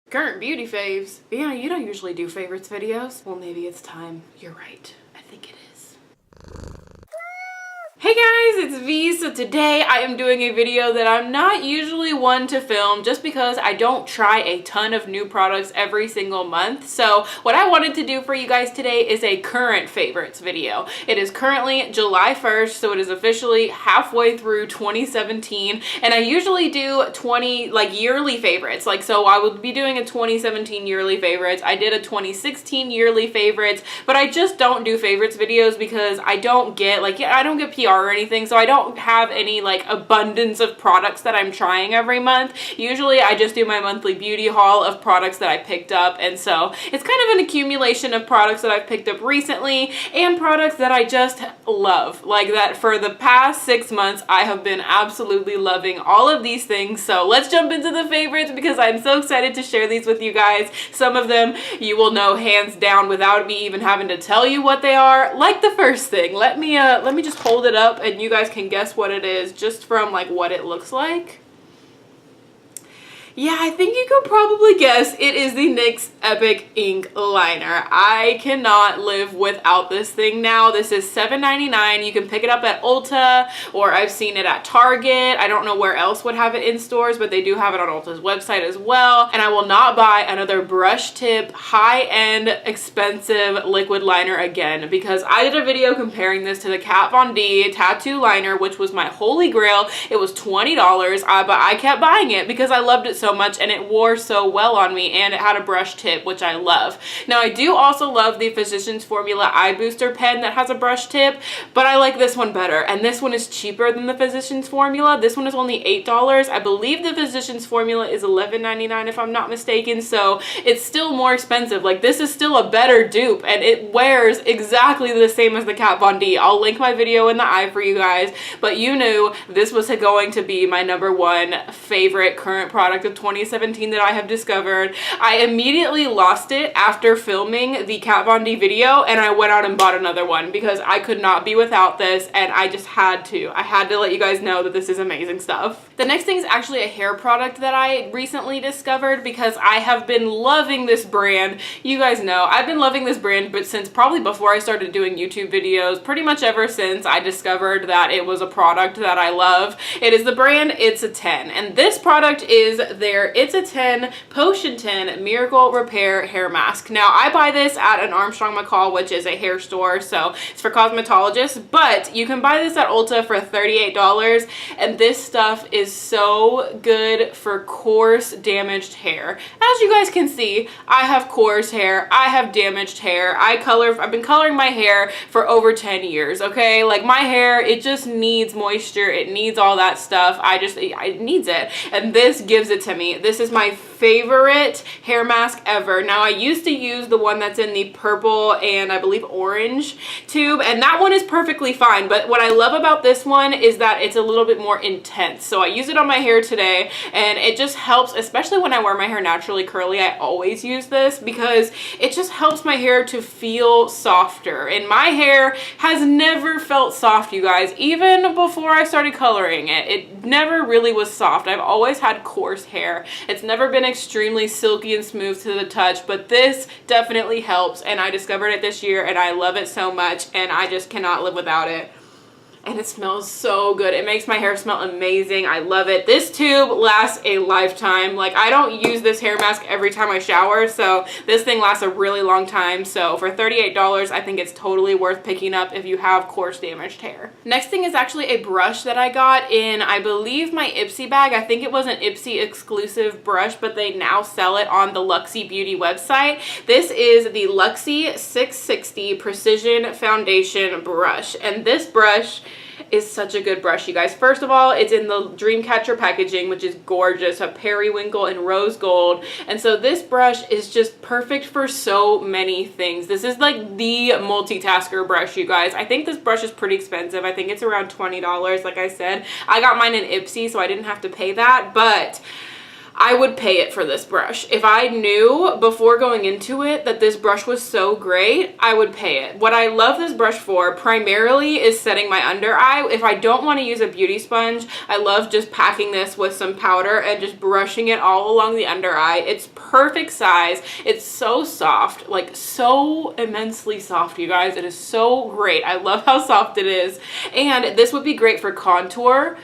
Current beauty faves. Vianna, you don't usually do favorites videos. Well, maybe it's time. You're right. I think it is. Hey guys, it's V. So today I am doing a video that I'm not usually one to film just because I don't try a ton of new products every single month. So what I wanted to do for you guys today is a current favorites video. It is currently July 1st, so it is officially halfway through 2017, and I usually do yearly favorites. So I would be doing a 2017 yearly favorites. I did a 2016 yearly favorites, but I just don't do favorites videos because I don't get I don't get PR or anything, so I don't have any abundance of products that I'm trying every month. Usually I just do my monthly beauty haul of products that I picked up, and so it's kind of an accumulation of products that I've picked up recently and products that I just love. Like that for the past 6 months I have been absolutely loving all of these things. So let's jump into the favorites because I'm so excited to share these with you guys. Some of them you will know hands down without me even having to tell you what they are. Like the first thing, let me just hold it up and you guys can guess what it is just from what it looks like. Yeah, I think you could probably guess it is the NYX Epic Ink Liner. I cannot live without this thing now. This is $7.99. You can pick it up at Ulta, or I've seen it at Target. I don't know where else would have it in stores, but they do have it on Ulta's website as well. And I will not buy another brush tip, high-end, expensive liquid liner again, because I did a video comparing this to the Kat Von D Tattoo Liner, which was my holy grail. It was $20, but I kept buying it because I loved it so much and it wore so well on me, and it had a brush tip, which I love. Now I do also love the Physicians Formula Eye Booster pen that has a brush tip, but I like this one better, and this one is cheaper than the Physicians Formula. This one is only $8. I believe the Physicians Formula is $11.99 if I'm not mistaken, so it's still more expensive. This is still a better dupe, and it wears exactly the same as the Kat Von D. I'll link my video in the eye for you guys, but you knew this was going to be my #1 favorite current product of 2017 that I have discovered. I immediately lost it after filming the Kat Von D video, and I went out and bought another one because I could not be without this, and I just had to. I had to let you guys know that this is amazing stuff. The next thing is actually a hair product that I recently discovered because I have been loving this brand. You guys know I've been loving this brand, but since probably before I started doing YouTube videos, pretty much ever since I discovered that it was a product that I love. It is the brand It's a 10, and this product is their It's a 10 Potion 10 Miracle Repair Hair Mask. Now I buy this at an Armstrong McCall, which is a hair store, so it's for cosmetologists, but you can buy this at Ulta for $38, and this stuff is so good for coarse, damaged hair. As you guys can see, I have coarse hair, I have damaged hair, I've been coloring my hair for over 10 years, okay? My hair, it just needs moisture, it needs all that stuff, it needs it, and this gives it to me. This is my favorite hair mask ever. Now I used to use the one that's in the purple and I believe orange tube, and that one is perfectly fine, but what I love about this one is that it's a little bit more intense. So I use it on my hair today, and it just helps, especially when I wear my hair naturally curly. I always use this because it just helps my hair to feel softer, and my hair has never felt soft, you guys. Even before I started coloring it, it never really was soft. I've always had coarse hair. It's never been extremely silky and smooth to the touch, but this definitely helps, and I discovered it this year and I love it so much, and I just cannot live without it. And it smells so good. It makes my hair smell amazing. I love it. This tube lasts a lifetime. I don't use this hair mask every time I shower, so this thing lasts a really long time. So for $38, I think it's totally worth picking up if you have coarse, damaged hair. Next thing is actually a brush that I got in, I believe, my Ipsy bag. I think it was an Ipsy exclusive brush, but they now sell it on the Luxie Beauty website. This is the Luxie 660 Precision Foundation Brush, and this brush is such a good brush, you guys. First of all, it's in the Dreamcatcher packaging, which is gorgeous, a periwinkle and rose gold, and so this brush is just perfect for so many things. This is the multitasker brush, you guys. I think this brush is pretty expensive. I think it's around $20. Like I said, I got mine in Ipsy, so I didn't have to pay that, but I would pay it for this brush. If I knew before going into it that this brush was so great, I would pay it. What I love this brush for primarily is setting my under eye. If I don't want to use a beauty sponge, I love just packing this with some powder and just brushing it all along the under eye. It's perfect size. It's so soft, like so immensely soft, you guys. It is so great. I love how soft it is. And this would be great for contour,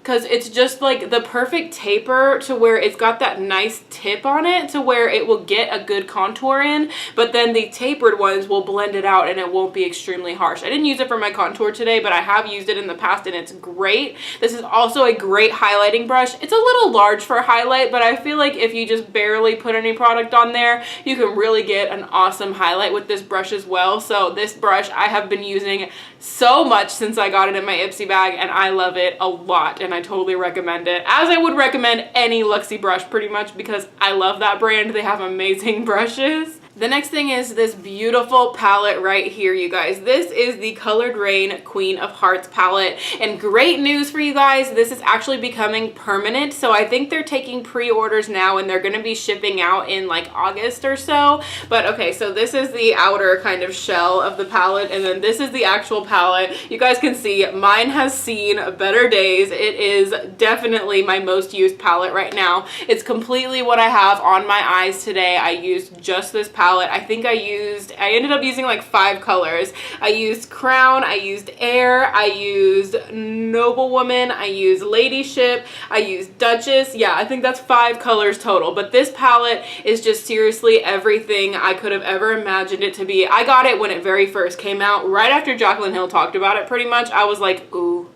because it's just like the perfect taper to where it's got that nice tip on it to where it will get a good contour in, but then the tapered ones will blend it out and it won't be extremely harsh. I didn't use it for my contour today, but I have used it in the past and it's great. This is also a great highlighting brush. It's a little large for highlight, but I feel like if you just barely put any product on there, you can really get an awesome highlight with this brush as well. So this brush I have been using so much since I got it in my Ipsy bag, and I love it a lot, and I totally recommend it, as I would recommend any Luxie brush pretty much, because I love that brand. They have amazing brushes. The next thing is this beautiful palette right here, you guys. This is the Colored Rain Queen of Hearts palette, and great news for you guys, this is actually becoming permanent. So I think they're taking pre-orders now and they're going to be shipping out in like August or so. But okay, so this is the outer kind of shell of the palette, and then this is the actual palette. You guys can see mine has seen better days. It is definitely my most used palette right now. It's completely what I have on my eyes today. I used just this palette. I think I ended up using like 5 colors. I used Crown, I used Air, I used Noblewoman, I used Ladyship, I used Duchess. Yeah, I think that's 5 colors total. But this palette is just seriously everything I could have ever imagined it to be. I got it when it very first came out, right after Jaclyn Hill talked about it pretty much. I was like, ooh,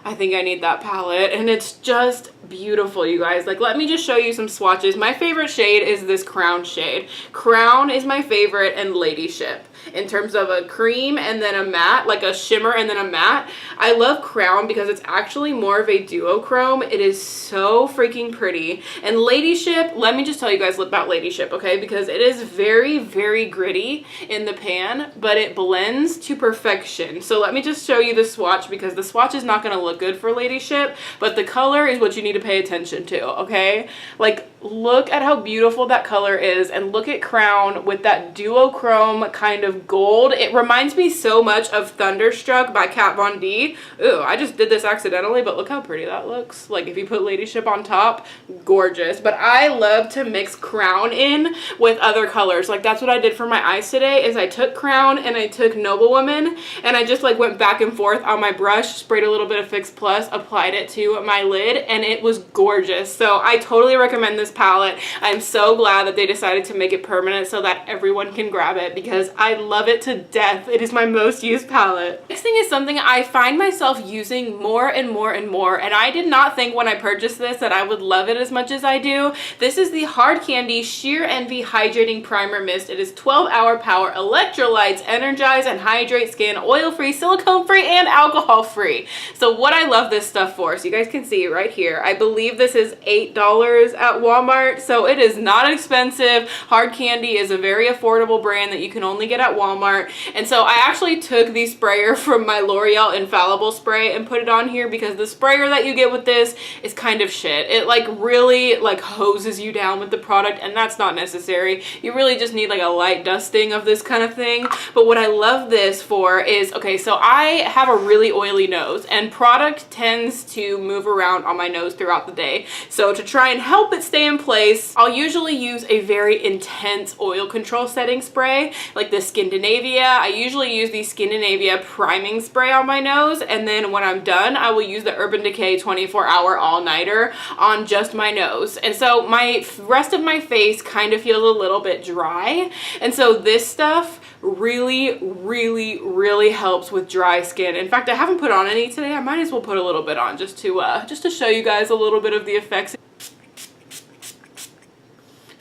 I think I need that palette, and it's just beautiful, you guys. Like, let me just show you some swatches. My favorite shade is this Crown shade. Crown is my favorite, and Ladyship. In terms of a cream and then a matte, like a shimmer and then a matte, I love Crown because it's actually more of a duochrome. It is so freaking pretty. And Ladyship, let me just tell you guys about Ladyship, okay? Because it is very, very gritty in the pan, but it blends to perfection. So let me just show you the swatch, because the swatch is not going to look good for Ladyship, but the color is what you need to pay attention to, okay? Like, look at how beautiful that color is, and look at Crown with that duochrome kind of gold. It reminds me so much of Thunderstruck by Kat Von D. Ooh, I just did this accidentally, but look how pretty that looks. Like, if you put Ladyship on top, gorgeous. But I love to mix Crown in with other colors. Like, that's what I did for my eyes today, is I took Crown and I took Noblewoman, and I just like went back and forth on my brush, sprayed a little bit of Fix Plus, applied it to my lid, and it was gorgeous. So I totally recommend this palette. I'm so glad that they decided to make it permanent so that everyone can grab it, because I love it to death. It is my most used palette. Next thing is something I find myself using more and more and more, and I did not think when I purchased this that I would love it as much as I do. This is the Hard Candy Sheer Envy Hydrating Primer Mist. It is 12-hour power electrolytes, energize and hydrate skin, oil-free, silicone-free, and alcohol-free. So what I love this stuff for, so you guys can see right here, I believe this is $8 at Walmart, so it is not expensive. Hard Candy is a very affordable brand that you can only get at Walmart. And so I actually took the sprayer from my L'Oreal Infallible spray and put it on here, because the sprayer that you get with this is kind of shit. It like really like hoses you down with the product, and that's not necessary. You really just need like a light dusting of this kind of thing. But what I love this for is, okay, so I have a really oily nose, and product tends to move around on my nose throughout the day. So to try and help it stay in place, I'll usually use a very intense oil control setting spray, like the Skindinavia. I usually use the Skindinavia priming spray on my nose, and then when I'm done, I will use the Urban Decay 24-hour all-nighter on just my nose. And so my rest of my face kind of feels a little bit dry, and so this stuff really, really, really helps with dry skin. In fact, I haven't put on any today. I might as well put a little bit on just to show you guys a little bit of the effects.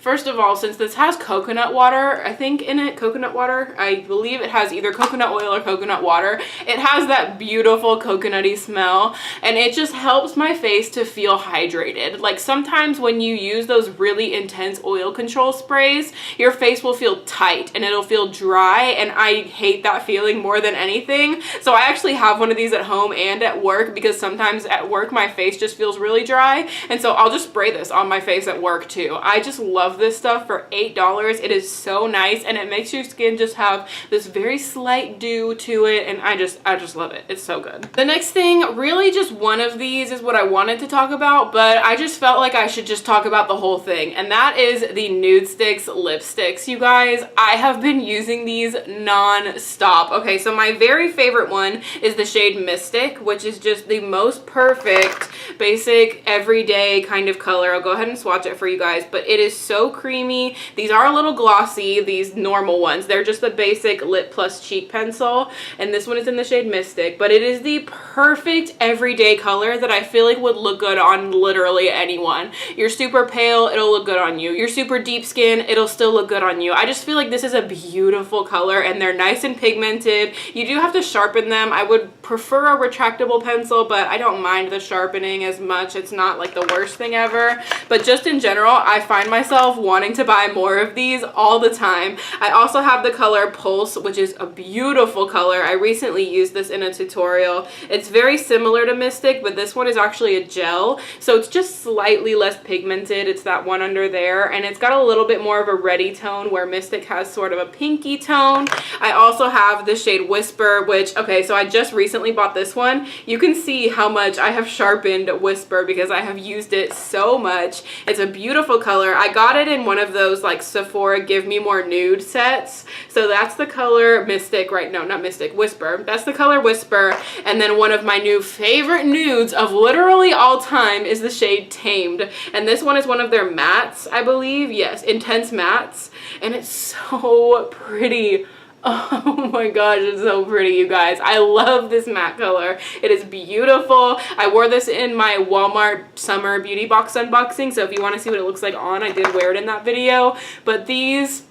First of all, since this has coconut water, I think in it, coconut water, I believe it has either coconut oil or coconut water. It has that beautiful coconutty smell, and it just helps my face to feel hydrated. Like sometimes when you use those really intense oil control sprays, your face will feel tight and it'll feel dry, and I hate that feeling more than anything. So I actually have one of these at home and at work, because sometimes at work my face just feels really dry, and so I'll just spray this on my face at work too. I just love this stuff for $8. It is so nice, and it makes your skin just have this very slight dew to it, and I just love it. It's so good. The next thing, really just one of these is what I wanted to talk about, but I just felt like I should just talk about the whole thing, and that is the Nude Sticks lipsticks. You guys, I have been using these non-stop. Okay, so my very favorite one is the shade Mystic, which is just the most perfect, basic, everyday kind of color. I'll go ahead and swatch it for you guys, but it is so creamy. These are a little glossy, these normal ones. They're just the basic lip plus cheek pencil, and this one is in the shade Mystic, but it is the perfect everyday color that I feel like would look good on literally anyone. You're super pale, it'll look good on you. You're super deep skin, it'll still look good on you. I just feel like this is a beautiful color, and they're nice and pigmented. You do have to sharpen them. I would prefer a retractable pencil, but I don't mind the sharpening as much. It's not like the worst thing ever, but just in general, I find myself wanting to buy more of these all the time. I also have the color Pulse, which is a beautiful color. I recently used this in a tutorial. It's very similar to Mystic, but this one is actually a gel, so it's just slightly less pigmented. It's that one under there, and it's got a little bit more of a reddy tone, where Mystic has sort of a pinky tone. I also have the shade Whisper, which, okay, so I just recently bought this one. You can see how much I have sharpened Whisper because I have used it so much. It's a beautiful color. I got it in one of those like Sephora Give Me More Nude sets. So that's the color Mystic, right? No, not Mystic, Whisper. That's the color Whisper. And then one of my new favorite nudes of literally all time is the shade Tamed. And this one is one of their mattes, I believe. Yes, Intense Mattes. And it's so pretty. Oh my gosh, it's so pretty, you guys. I love this matte color. It is beautiful. I wore this in my Walmart summer beauty box unboxing, so if you want to see what it looks like on, I did wear it in that video. But these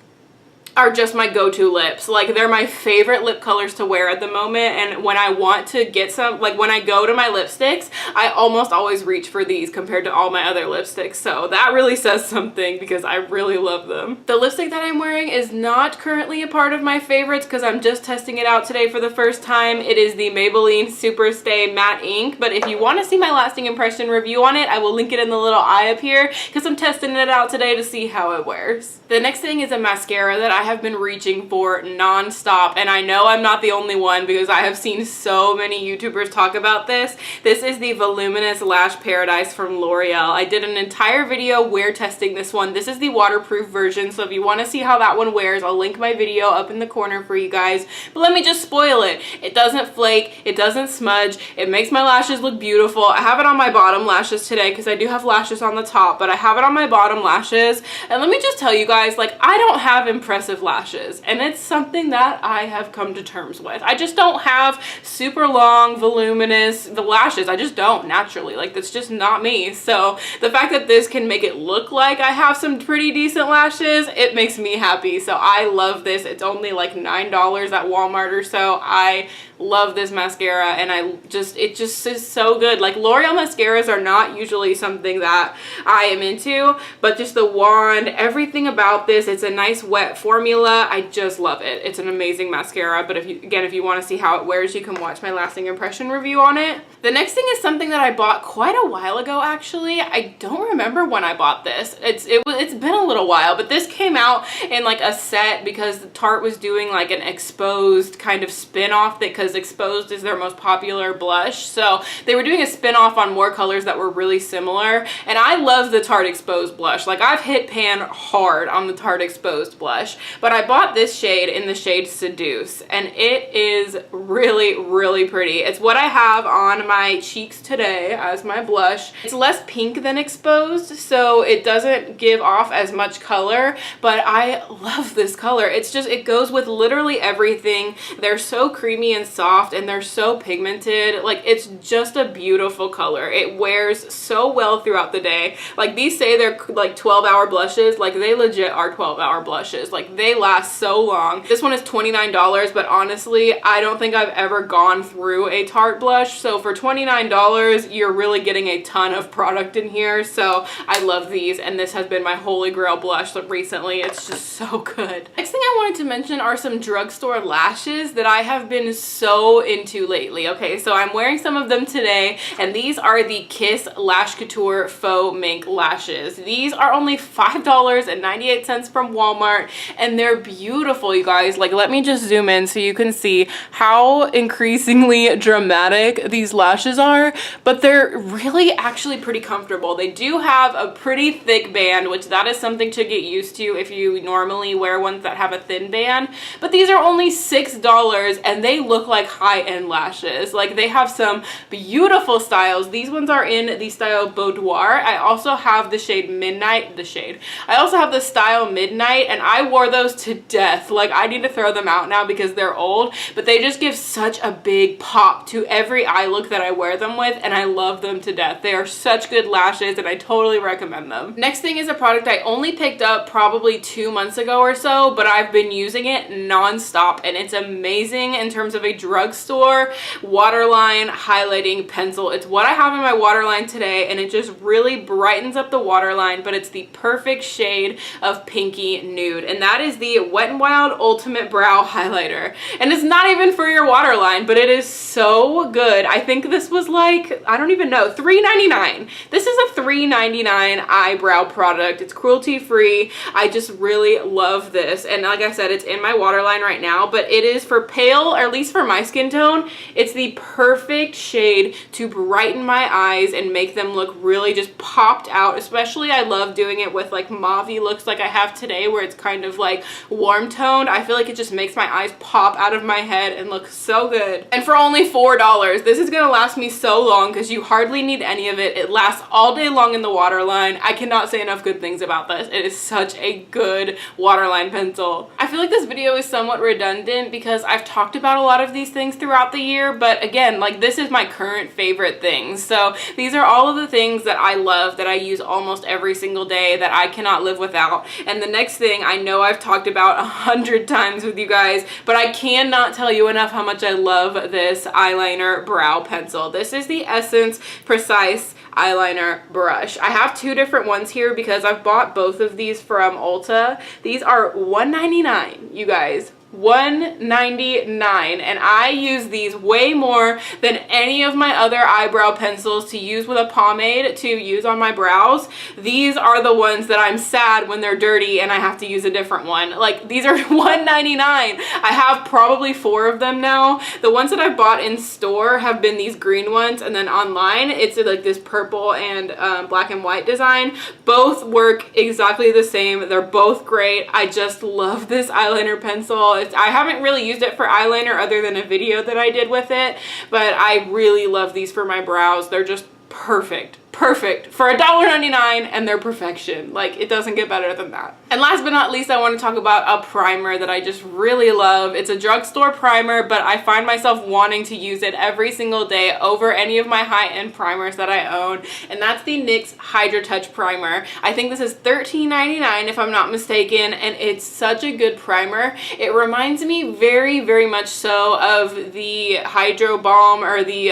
are just my go-to lips. Like, they're my favorite lip colors to wear at the moment, and when I want to get some, like when I go to my lipsticks, I almost always reach for these compared to all my other lipsticks, so that really says something because I really love them. The lipstick that I'm wearing is not currently a part of my favorites because I'm just testing it out today for the first time. It is the Maybelline Super Stay Matte Ink, but if you want to see my lasting impression review on it, I will link it in the little eye up here because I'm testing it out today to see how it wears. The next thing is a mascara that I have been reaching for non-stop, and I know I'm not the only one because I have seen so many YouTubers talk about this. This is the Voluminous Lash Paradise from L'Oreal. I did an entire video wear testing this one. This is the waterproof version, so if you want to see how that one wears, I'll link my video up in the corner for you guys. But let me just spoil it. It doesn't flake, it doesn't smudge, it makes my lashes look beautiful. I have it on my bottom lashes today because I do have lashes on the top, but I have it on my bottom lashes, and let me just tell you guys, like, I don't have impressive lashes, and it's something that I have come to terms with. I just don't have super long, voluminous lashes. I just don't naturally. Like, that's just not me. So the fact that this can make it look like I have some pretty decent lashes, it makes me happy. So I love this. It's only like $9 at Walmart or so. I love this mascara, and it just is so good. Like, L'Oreal mascaras are not usually something that I am into, but just the wand, everything about this, it's a nice wet formula. I just love it. It's an amazing mascara, but if you want to see how it wears, you can watch my lasting impression review on it. The next thing is something that I bought quite a while ago, actually. I don't remember when I bought this. It's been a little while, but this came out in like a set because Tarte was doing like an Exposed kind of spin-off, because Exposed is their most popular blush, so they were doing a spin-off on more colors that were really similar, and I love the Tarte Exposed blush. Like, I've hit pan hard on the Tarte Exposed blush, but I bought this shade in the shade Seduce, and it is really, really pretty. It's what I have on my cheeks today as my blush. It's less pink than Exposed, so it doesn't give off as much color, but I love this color. It's just, it goes with literally everything. They're so creamy and soft soft and they're so pigmented. Like, it's just a beautiful color. It wears so well throughout the day. Like, these say they're like 12-hour blushes. Like, they legit are 12-hour blushes. Like, they last so long. This one is $29, but honestly, I don't think I've ever gone through a Tarte blush. So for $29, you're really getting a ton of product in here. So I love these, and this has been my holy grail blush recently. It's just so good. Next thing I wanted to mention are some drugstore lashes that I have been so into lately. Okay, so I'm wearing some of them today, and these are the Kiss Lash Couture Faux Mink Lashes. These are only $5.98 from Walmart, and they're beautiful, you guys. Like, let me just zoom in so you can see how increasingly dramatic these lashes are, but they're really actually pretty comfortable. They do have a pretty thick band, which that is something to get used to if you normally wear ones that have a thin band, but these are only $6 and they look like high-end lashes. Like, they have some beautiful styles. These ones are in the style Boudoir. I also have the shade Midnight, I also have the style Midnight, and I wore those to death. Like, I need to throw them out now because they're old, but they just give such a big pop to every eye look that I wear them with, and I love them to death. They are such good lashes, and I totally recommend them. Next thing is a product I only picked up probably 2 months ago or so, but I've been using it non-stop, and it's amazing in terms of a drugstore waterline highlighting pencil. It's what I have in my waterline today, and it just really brightens up the waterline, but it's the perfect shade of pinky nude, and that is the Wet n Wild Ultimate Brow Highlighter. And it's not even for your waterline, but it is so good. I think this was like, I don't even know, $3.99. This is a $3.99 eyebrow product. It's cruelty free. I just really love this, and like I said, it's in my waterline right now, but it is for pale, or at least for my skin tone, it's the perfect shade to brighten my eyes and make them look really just popped out. Especially I love doing it with like mauve-y looks like I have today, where it's kind of like warm toned. I feel like it just makes my eyes pop out of my head and look so good. And for only $4, this is gonna last me so long because you hardly need any of it. It lasts all day long in the waterline. I cannot say enough good things about this. It is such a good waterline pencil. I feel like this video is somewhat redundant because I've talked about a lot of these things throughout the year, but again, like, this is my current favorite things. So these are all of the things that I love, that I use almost every single day, that I cannot live without. And the next thing, I know I've talked about 100 times with you guys, but I cannot tell you enough how much I love this eyeliner brow pencil. This is the Essence Precise eyeliner brush. I have two different ones here because I've bought both of these from Ulta. These are $1.99, you guys. $1.99, and I use these way more than any of my other eyebrow pencils to use with a pomade to use on my brows. These are the ones that I'm sad when they're dirty and I have to use a different one. Like, these are $1.99. I have probably 4 of them now. The ones that I've bought in store have been these green ones, and then online it's like this purple and black and white design. Both work exactly the same. They're both great. I just love this eyeliner pencil. I haven't really used it for eyeliner other than a video that I did with it, but I really love these for my brows. They're just perfect for $1.99, and they're perfection. Like, it doesn't get better than that. And last but not least, I want to talk about a primer that I just really love. It's a drugstore primer, but I find myself wanting to use it every single day over any of my high-end primers that I own, and that's the NYX Hydra Touch Primer. I think this is $13.99 if I'm not mistaken, and it's such a good primer. It reminds me very, very much so of the Hydro Balm, or the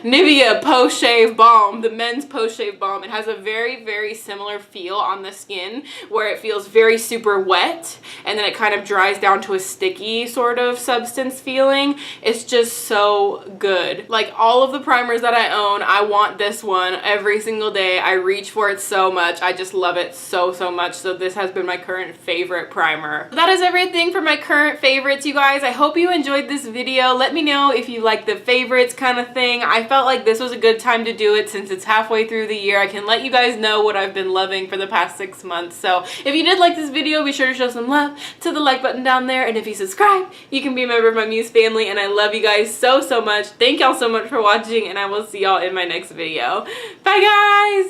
Nivea Post Shave Balm, the men's Post Shave Balm. It has a very, very similar feel on the skin, where it feels very super wet, and then it kind of dries down to a sticky sort of substance feeling. It's just so good. Like, all of the primers that I own, I want this one every single day. I reach for it so much. I just love it so, so much. So this has been my current favorite primer. That is everything for my current favorites, you guys. I hope you enjoyed this video. Let me know if you like the favorites kind of thing. I felt like this was a good time to do it since it's halfway through the year. I can let you guys know what I've been loving for the past 6 months. So if you did like this video, be sure to show some love to the like button down there. And if you subscribe, you can be a member of my Muse family. And I love you guys so, so much. Thank y'all so much for watching, and I will see y'all in my next video. Bye, guys!